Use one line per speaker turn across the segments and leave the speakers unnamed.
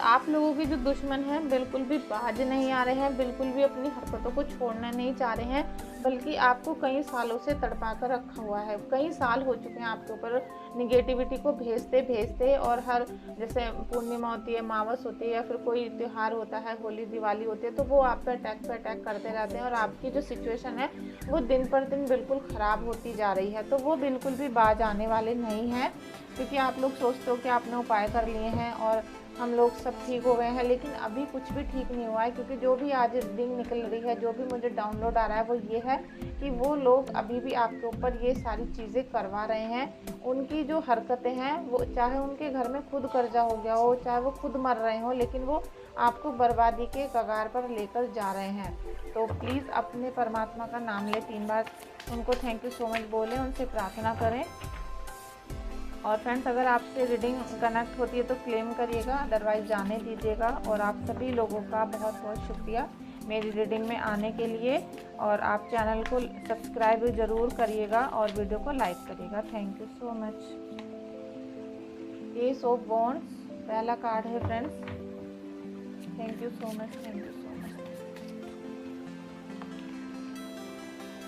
आप लोगों के जो दुश्मन हैं बिल्कुल भी बाज नहीं आ रहे हैं, बिल्कुल भी अपनी हरकतों को छोड़ना नहीं चाह रहे हैं, बल्कि आपको कई सालों से तड़पा कर रखा हुआ है। कई साल हो चुके हैं आपके ऊपर निगेटिविटी को भेजते भेजते, और हर जैसे पूर्णिमा होती है, अमावस होती है, या फिर कोई त्यौहार होता है, होली दिवाली होती है, तो वो आप पे अटैक करते रहते हैं, और आपकी जो सिचुएशन है वो दिन पर दिन बिल्कुल ख़राब होती जा रही है। तो वो बिल्कुल भी बाज आने वाले नहीं हैं, क्योंकि आप लोग सोचते हो कि आपने उपाय कर लिए हैं और हम लोग सब ठीक हो गए हैं, लेकिन अभी कुछ भी ठीक नहीं हुआ है। क्योंकि जो भी आज रीडिंग निकल रही है, जो भी मुझे डाउनलोड आ रहा है, वो ये है कि वो लोग अभी भी आपके ऊपर ये सारी चीज़ें करवा रहे हैं। उनकी जो हरकतें हैं, वो चाहे उनके घर में खुद कर्जा हो गया हो, चाहे वो खुद मर रहे हो, लेकिन वो आपको बर्बादी के कगार पर लेकर जा रहे हैं। तो प्लीज़ अपने परमात्मा का नाम ले, 3 बार उनको थैंक यू सो मच बोलें, उनसे प्रार्थना करें। और फ्रेंड्स, अगर आपसे रीडिंग कनेक्ट होती है तो क्लेम करिएगा, अदरवाइज़ जाने दीजिएगा। और आप सभी लोगों का बहुत बहुत शुक्रिया मेरी रीडिंग में आने के लिए। और आप चैनल को सब्सक्राइब ज़रूर करिएगा और वीडियो को लाइक करिएगा। Thank you so much. S of wands पहला कार्ड है friends. Thank you so much, thank you so much.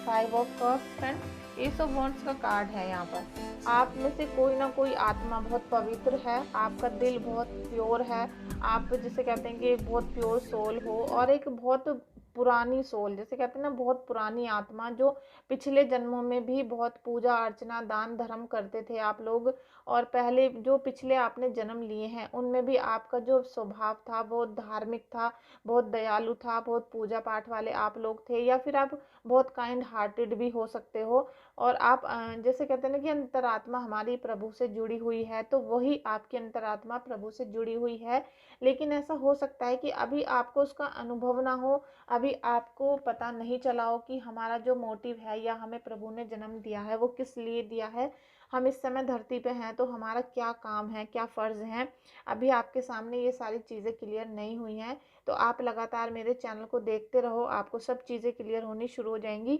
5 of cups friends, S of wands का कार्ड है यहाँ पर। आप में से कोई ना कोई आत्मा बहुत पवित्र है, आपका दिल बहुत प्योर है, आप जिसे कहते हैं कि बहुत प्योर सोल हो, और एक बहुत पुरानी सोल, जैसे कहते हैं ना, बहुत पुरानी आत्मा जो पिछले जन्मों में भी बहुत पूजा अर्चना दान धर्म करते थे आप लोग। और पहले जो पिछले आपने जन्म लिए हैं उनमें भी आपका जो स्वभाव था बहुत धार्मिक था, बहुत दयालु था, बहुत पूजा पाठ वाले आप लोग थे, या फिर आप बहुत काइंड हार्टेड भी हो सकते हो। और आप जैसे कहते हैं ना कि अंतरात्मा हमारी प्रभु से जुड़ी हुई है, तो वही आपकी अंतरात्मा प्रभु से जुड़ी हुई है। लेकिन ऐसा हो सकता है कि अभी आपको उसका अनुभव ना हो, अभी आपको पता नहीं चला हो कि हमारा जो मोटिव है या हमें प्रभु ने जन्म दिया है वो किस लिए दिया है, हम इस समय धरती पे हैं तो हमारा क्या काम है, क्या फ़र्ज़ है। अभी आपके सामने ये सारी चीज़ें क्लियर नहीं हुई हैं, तो आप लगातार मेरे चैनल को देखते रहो, आपको सब चीज़ें क्लियर होनी शुरू हो जाएंगी।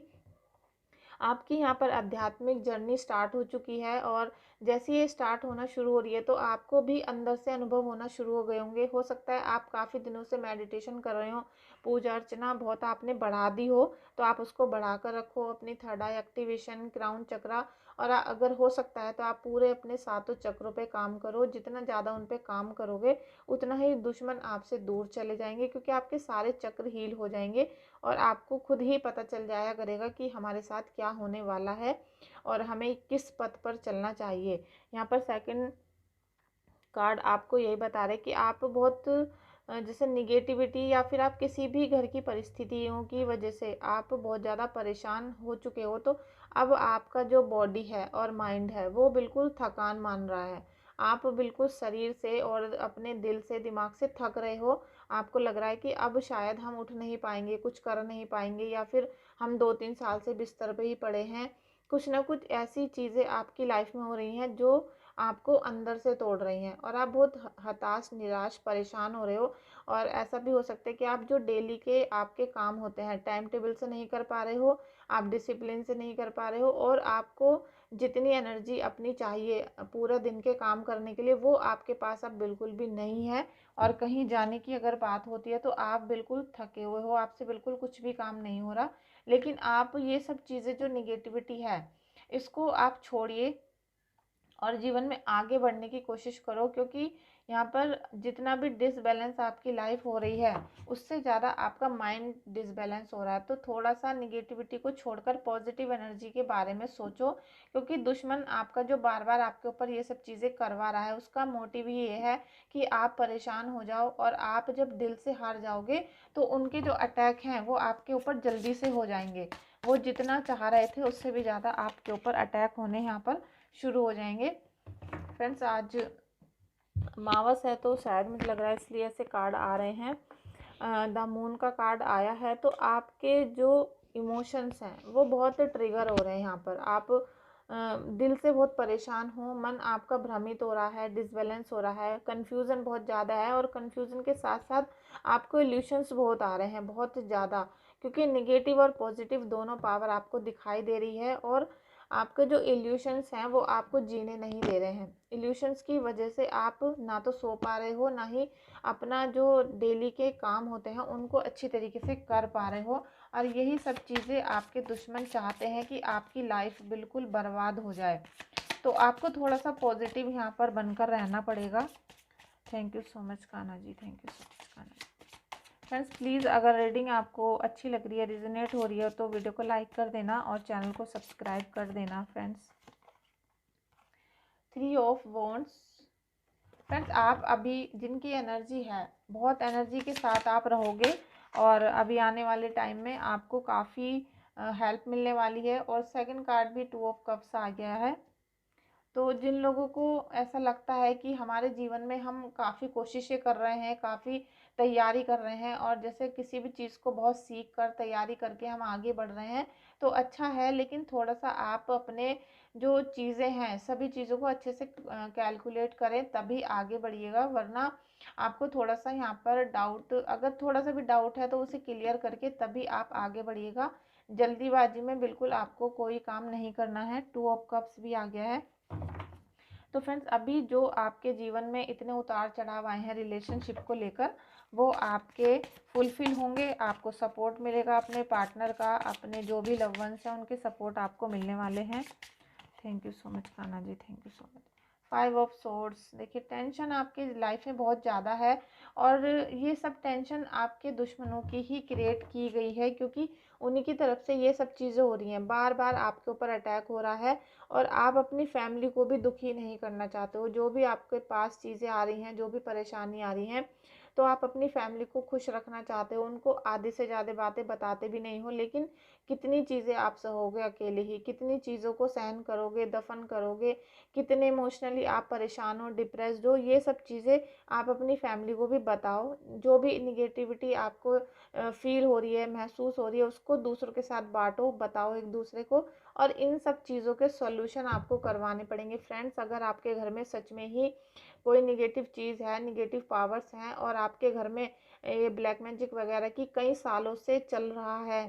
आपकी यहाँ पर आध्यात्मिक जर्नी स्टार्ट हो चुकी है, और जैसे ये स्टार्ट होना शुरू हो रही है तो आपको भी अंदर से अनुभव होना शुरू हो गए होंगे। हो सकता है आप काफ़ी दिनों से मेडिटेशन कर रहे हो, पूजा अर्चना बहुत आपने बढ़ा दी हो, तो आप उसको बढ़ा कर रखो, अपनी थर्ड आई एक्टिवेशन, क्राउन चक्रा। और अगर हो सकता है तो आप पूरे अपने सातों चक्रों पे काम करो। जितना ज़्यादा उन पे काम करोगे उतना ही दुश्मन आपसे दूर चले जाएंगे, क्योंकि आपके सारे चक्र हील हो जाएंगे, और आपको खुद ही पता चल जाया करेगा कि हमारे साथ क्या होने वाला है और हमें किस पथ पर चलना चाहिए। यहाँ पर सेकंड कार्ड आपको यही बता रहे कि आप बहुत जैसे निगेटिविटी, या फिर आप किसी भी घर की परिस्थितियों की वजह से आप बहुत ज़्यादा परेशान हो चुके हो, तो अब आपका जो बॉडी है और माइंड है वो बिल्कुल थकान मान रहा है। आप बिल्कुल शरीर से और अपने दिल से, दिमाग से थक रहे हो। आपको लग रहा है कि अब शायद हम उठ नहीं पाएंगे, कुछ कर नहीं पाएंगे, या फिर हम 2-3 साल से बिस्तर पे ही पड़े हैं। कुछ ना कुछ ऐसी चीज़ें आपकी लाइफ में हो रही हैं जो आपको अंदर से तोड़ रही हैं, और आप बहुत हताश, निराश, परेशान हो रहे हो। और ऐसा भी हो सकता है कि आप जो डेली के आपके काम होते हैं टाइम टेबल से नहीं कर पा रहे हो, आप डिसिप्लिन से नहीं कर पा रहे हो, और आपको जितनी एनर्जी अपनी चाहिए पूरे दिन के काम करने के लिए वो आपके पास अब बिल्कुल भी नहीं है। और कहीं जाने की अगर बात होती है तो आप बिल्कुल थके हुए हो, आपसे बिल्कुल कुछ भी काम नहीं हो रहा। लेकिन आप ये सब चीज़ें जो निगेटिविटी है इसको आप छोड़िए और जीवन में आगे बढ़ने की कोशिश करो, क्योंकि यहाँ पर जितना भी डिसबैलेंस आपकी लाइफ हो रही है उससे ज़्यादा आपका माइंड डिसबैलेंस हो रहा है। तो थोड़ा सा निगेटिविटी को छोड़कर पॉजिटिव एनर्जी के बारे में सोचो, क्योंकि दुश्मन आपका जो बार बार आपके ऊपर ये सब चीज़ें करवा रहा है उसका मोटिव ही ये है कि आप परेशान हो जाओ, और आप जब दिल से हार जाओगे तो उनके जो अटैक हैं वो आपके ऊपर जल्दी से हो जाएंगे। वो जितना चाह रहे थे उससे भी ज़्यादा आपके ऊपर अटैक होने यहाँ पर शुरू हो जाएंगे। फ्रेंड्स, आज अमावस है तो शायद मुझे लग रहा है इसलिए ऐसे कार्ड आ रहे हैं। द मून का कार्ड आया है, तो आपके जो इमोशंस हैं वो बहुत ट्रिगर हो रहे हैं। यहाँ पर आप दिल से बहुत परेशान हो, मन आपका भ्रमित हो रहा है, डिसबैलेंस हो रहा है, कन्फ्यूज़न बहुत ज़्यादा है, और कन्फ्यूज़न के साथ साथ आपको इल्यूशंस बहुत आ रहे हैं, बहुत ज़्यादा, क्योंकि निगेटिव और पॉजिटिव दोनों पावर आपको दिखाई दे रही है। और आपके जो इल्यूशंस हैं वो आपको जीने नहीं दे रहे हैं। इल्यूशंस की वजह से आप ना तो सो पा रहे हो, ना ही अपना जो डेली के काम होते हैं उनको अच्छी तरीके से कर पा रहे हो। और यही सब चीज़ें आपके दुश्मन चाहते हैं कि आपकी लाइफ बिल्कुल बर्बाद हो जाए। तो आपको थोड़ा सा पॉजिटिव यहाँ पर बनकर रहना पड़ेगा। Thank you so much Kanha ji, thank you so much Kanha ji. Friends please अगर रीडिंग आपको अच्छी लग रही है, रिजोनेट हो रही है, तो वीडियो को लाइक कर देना और चैनल को सब्सक्राइब कर देना फ्रेंड्स। 3 of wands. फ्रेंड्स आप अभी जिनकी एनर्जी है, बहुत एनर्जी के साथ आप रहोगे और अभी आने वाले टाइम में आपको काफ़ी हेल्प मिलने वाली है। और सेकंड कार्ड भी 2 ऑफ कप्स आ गया है। तो जिन लोगों को ऐसा लगता है कि हमारे जीवन में हम काफ़ी कोशिशें कर रहे हैं, काफ़ी तैयारी कर रहे हैं और जैसे किसी भी चीज़ को बहुत सीख कर तैयारी करके हम आगे बढ़ रहे हैं, तो अच्छा है। लेकिन थोड़ा सा आप अपने जो चीज़ें हैं सभी चीज़ों को अच्छे से कैलकुलेट करें, तभी आगे बढ़िएगा। वरना आपको थोड़ा सा यहाँ पर डाउट, अगर थोड़ा सा भी डाउट है तो उसे क्लियर करके तभी आप आगे बढ़िएगा। जल्दीबाजी में बिल्कुल आपको कोई काम नहीं करना है। 2 ऑफ कप्स भी आ गया है। तो फ्रेंड्स अभी जो आपके जीवन में इतने उतार चढ़ाव आए हैं रिलेशनशिप को लेकर, वो आपके फुलफिल होंगे। आपको सपोर्ट मिलेगा अपने पार्टनर का, अपने जो भी लव वंस हैं उनके सपोर्ट आपको मिलने वाले हैं। Thank you so much Kanha ji, thank you so much. 5 of swords. देखिए टेंशन आपकी लाइफ में बहुत ज़्यादा है और ये सब टेंशन आपके दुश्मनों की ही क्रिएट की गई है, क्योंकि उन्हीं की तरफ से ये सब चीज़ें हो रही हैं। बार बार आपके ऊपर अटैक हो रहा है और आप अपनी फैमिली को भी दुखी नहीं करना चाहते हो। जो भी आपके पास चीज़ें आ रही हैं, जो भी परेशानी आ रही हैं, तो आप अपनी फैमिली को खुश रखना चाहते हो। उनको आधे से ज़्यादा बातें बताते भी नहीं हो, लेकिन कितनी चीज़ें आप सहोगे अकेले ही, कितनी चीज़ों को सहन करोगे, दफन करोगे, कितने इमोशनली आप परेशान हो, डिप्रेस्ड हो। ये सब चीज़ें आप अपनी फैमिली को भी बताओ। जो भी निगेटिविटी आपको फील हो रही है, महसूस हो रही है, उसको दूसरों के साथ बांटो, बताओ एक दूसरे को। और इन सब चीज़ों के सॉल्यूशन आपको करवाने पड़ेंगे। फ्रेंड्स अगर आपके घर में सच में ही कोई निगेटिव चीज़ है, निगेटिव पावर्स हैं और आपके घर में ये ब्लैक मैजिक वगैरह की कई सालों से चल रहा है,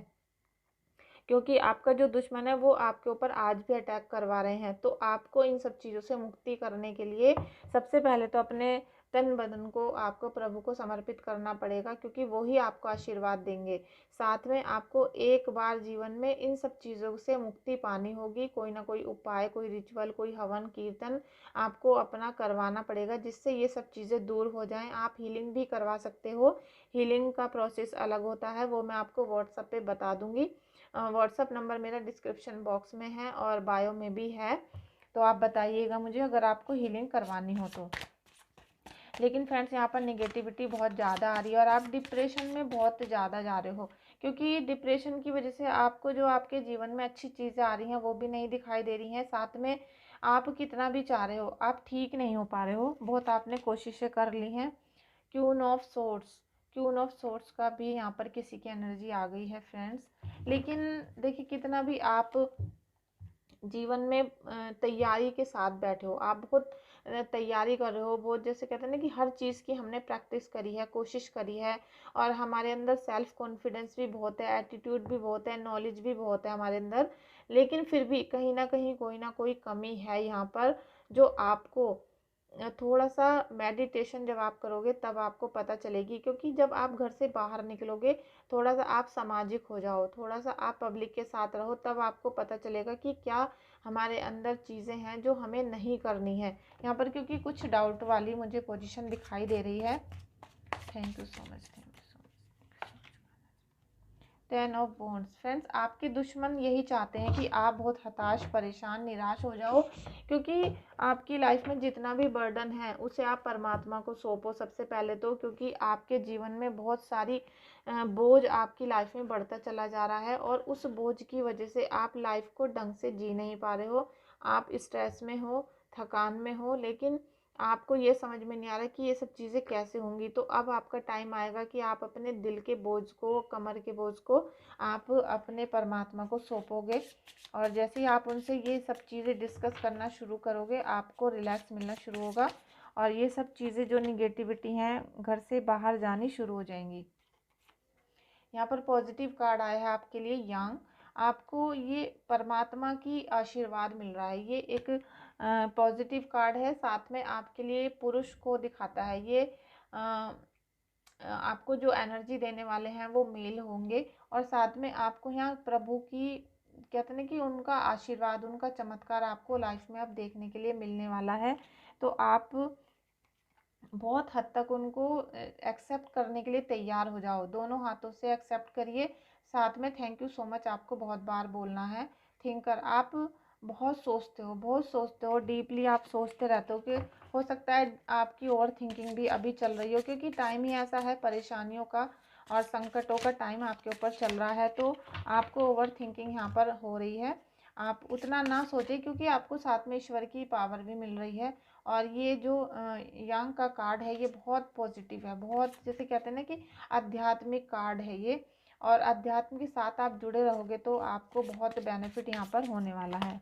क्योंकि आपका जो दुश्मन है वो आपके ऊपर आज भी अटैक करवा रहे हैं, तो आपको इन सब चीज़ों से मुक्ति करने के लिए सबसे पहले तो अपने तन बदन को आपको प्रभु को समर्पित करना पड़ेगा, क्योंकि वो ही आपको आशीर्वाद देंगे। साथ में आपको एक बार जीवन में इन सब चीज़ों से मुक्ति पानी होगी। कोई ना कोई उपाय, कोई रिचुअल, कोई हवन कीर्तन आपको अपना करवाना पड़ेगा, जिससे ये सब चीज़ें दूर हो जाएं। आप हीलिंग भी करवा सकते हो। हीलिंग का प्रोसेस अलग होता है, वो मैं आपको व्हाट्सएप पे बता दूंगी। व्हाट्सएप नंबर मेरा डिस्क्रिप्शन बॉक्स में है और बायो में भी है, तो आप बताइएगा मुझे अगर आपको हीलिंग करवानी हो तो। लेकिन फ्रेंड्स यहाँ पर निगेटिविटी बहुत ज़्यादा आ रही है और आप डिप्रेशन में बहुत ज़्यादा जा रहे हो, क्योंकि डिप्रेशन की वजह से आपको जो आपके जीवन में अच्छी चीज़ें आ रही हैं वो भी नहीं दिखाई दे रही हैं। साथ में आप कितना भी चाह रहे हो, आप ठीक नहीं हो पा रहे हो। बहुत आपने कोशिशें कर ली हैं। Queen of swords, queen of swords का भी यहाँ पर किसी की एनर्जी आ गई है फ्रेंड्स। लेकिन देखिए कितना भी आप जीवन में तैयारी के साथ बैठे हो, आप बहुत तैयारी कर रहे हो, बहुत जैसे कहते हैं ना कि हर चीज़ की हमने प्रैक्टिस करी है, कोशिश करी है और हमारे अंदर सेल्फ कॉन्फिडेंस भी बहुत है, एटीट्यूड भी बहुत है, नॉलेज भी बहुत है हमारे अंदर। लेकिन फिर भी कहीं ना कहीं कोई ना कोई कमी है यहाँ पर, जो आपको थोड़ा सा मेडिटेशन जब आप करोगे तब आपको पता चलेगी। क्योंकि जब आप घर से बाहर निकलोगे, थोड़ा सा आप सामाजिक हो जाओ, थोड़ा सा आप पब्लिक के साथ रहो, तब आपको पता चलेगा कि क्या हमारे अंदर चीज़ें हैं जो हमें नहीं करनी है यहाँ पर। क्योंकि कुछ डाउट वाली मुझे पोजीशन दिखाई दे रही है। Thank you so much, thank you so much. 10 of wands. Friends आपके दुश्मन यही चाहते हैं कि आप बहुत हताश, परेशान, निराश हो जाओ, क्योंकि आपकी लाइफ में जितना भी बर्डन है उसे आप परमात्मा को सौंपो सबसे पहले तो। क्योंकि आपके जीवन में बहुत सारी बोझ आपकी लाइफ में बढ़ता चला जा रहा है और उस बोझ की वजह से आप लाइफ को ढंग से जी नहीं पा रहे हो। आप स्ट्रेस में हो, थकान में हो, लेकिन आपको ये समझ में नहीं आ रहा कि ये सब चीज़ें कैसे होंगी। तो अब आपका टाइम आएगा कि आप अपने दिल के बोझ को, कमर के बोझ को आप अपने परमात्मा को सौंपोगे। और जैसे ही आप उनसे ये सब चीज़ें डिस्कस करना शुरू करोगे, आपको रिलैक्स मिलना शुरू होगा और ये सब चीज़ें जो निगेटिविटी हैं घर से बाहर जानी शुरू हो जाएंगी। यहाँ पर पॉजिटिव कार्ड आया है आपके लिए, यांग। आपको ये परमात्मा की आशीर्वाद मिल रहा है। ये एक पॉजिटिव कार्ड है, साथ में आपके लिए पुरुष को दिखाता है। ये आपको जो एनर्जी देने वाले हैं वो मेल होंगे, और साथ में आपको यहाँ प्रभु की, कहते हैं कि उनका आशीर्वाद, उनका चमत्कार आपको लाइफ में अब देखने के लिए मिलने वाला है। तो आप बहुत हद तक उनको एक्सेप्ट करने के लिए तैयार हो जाओ, दोनों हाथों से एक्सेप्ट करिए। साथ में थैंक यू सो मच आपको बहुत बार बोलना है। थिंकर, आप बहुत सोचते हो डीपली, आप सोचते रहते हो कि हो सकता है आपकी ओवर थिंकिंग भी अभी चल रही हो, क्योंकि टाइम ही ऐसा है परेशानियों का और संकटों का टाइम आपके ऊपर चल रहा है। तो आपको ओवर थिंकिंग यहाँ पर हो रही है। आप उतना ना सोचें, क्योंकि आपको साथ में ईश्वर की पावर भी मिल रही है। और ये जो यांग का कार्ड है ये बहुत पॉजिटिव है, बहुत, जैसे कहते हैं ना कि आध्यात्मिक कार्ड है ये। और अध्यात्म के साथ आप जुड़े रहोगे तो आपको बहुत बेनिफिट यहाँ पर होने वाला है।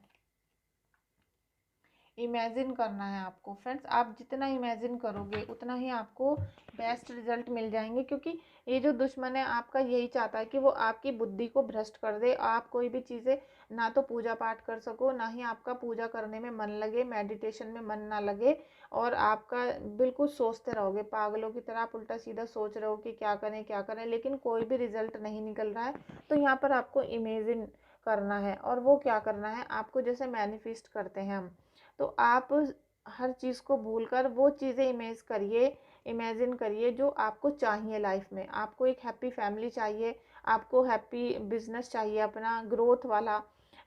इमेजिन करना है आपको फ्रेंड्स, आप जितना इमेजिन करोगे उतना ही आपको बेस्ट रिजल्ट मिल जाएंगे। क्योंकि ये जो दुश्मन है आपका यही चाहता है कि वो आपकी बुद्धि को भ्रष्ट कर दे, आप कोई भी चीज़ें ना तो पूजा पाठ कर सको, ना ही आपका पूजा करने में मन लगे, मेडिटेशन में मन ना लगे, और आपका बिल्कुल सोचते रहोगे पागलों की तरह, आप उल्टा सीधा सोच रहे हो कि क्या करें, लेकिन कोई भी रिजल्ट नहीं निकल रहा है। तो यहाँ पर आपको इमेजिन करना है, और वो क्या करना है आपको, जैसे मैनिफेस्ट करते हैं हम, तो आप हर चीज़ को भूलकर वो चीज़ें इमेजिन करिए जो आपको चाहिए लाइफ में। आपको एक हैप्पी फैमिली चाहिए, आपको हैप्पी बिजनेस चाहिए, अपना ग्रोथ वाला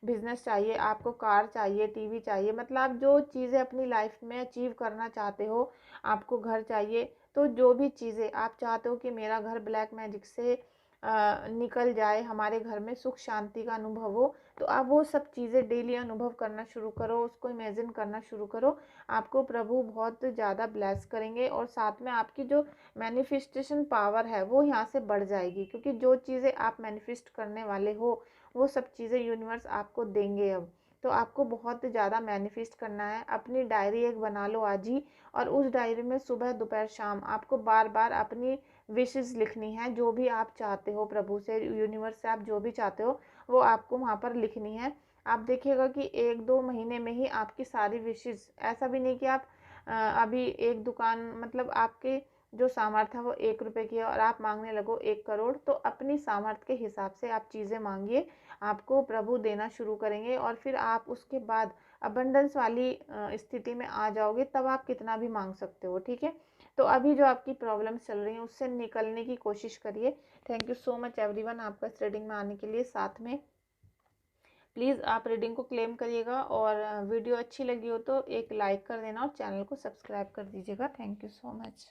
बिजनेस चाहिए, आपको कार चाहिए, टीवी चाहिए, मतलब आप जो चीज़ें अपनी लाइफ में अचीव करना चाहते हो, आपको घर चाहिए। तो जो भी चीज़ें आप चाहते हो कि मेरा घर ब्लैक मैजिक से निकल जाए, हमारे घर में सुख शांति का अनुभव हो, तो आप वो सब चीज़ें डेली अनुभव करना शुरू करो, उसको इमेजिन करना शुरू करो। आपको प्रभु बहुत ज़्यादा ब्लेस करेंगे, और साथ में आपकी जो मैनिफेस्टेशन पावर है वो यहाँ से बढ़ जाएगी। क्योंकि जो चीज़ें आप मैनिफेस्ट करने वाले हो वो सब चीज़ें यूनिवर्स आपको देंगे अब। तो आपको बहुत ज़्यादा मैनिफेस्ट करना है। अपनी डायरी एक बना लो आज ही, और उस डायरी में सुबह दोपहर शाम आपको बार बार अपनी विशेस लिखनी है। जो भी आप चाहते हो प्रभु से, यूनिवर्स से आप जो भी चाहते हो वो आपको वहाँ पर लिखनी है। आप देखिएगा कि 1-2 महीने में ही आपकी सारी विशेस, ऐसा भी नहीं कि आप अभी एक दुकान, मतलब आपके जो सामर्थ्य है वो 1 रुपए की है और आप मांगने लगो 1 करोड़, तो अपनी सामर्थ्य के हिसाब से आप चीज़ें मांगिए, आपको प्रभु देना शुरू करेंगे। और फिर आप उसके बाद अबंडेंस वाली स्थिति में आ जाओगे, तब आप कितना भी मांग सकते हो। ठीक है, तो अभी जो आपकी प्रॉब्लम्स चल रही हैं उससे निकलने की कोशिश करिए। Thank you so much everyone आपका इस रीडिंग में आने के लिए। साथ में प्लीज़ आप रीडिंग को क्लेम करिएगा, और वीडियो अच्छी लगी हो तो एक लाइक कर देना और चैनल को सब्सक्राइब कर दीजिएगा। Thank you so much.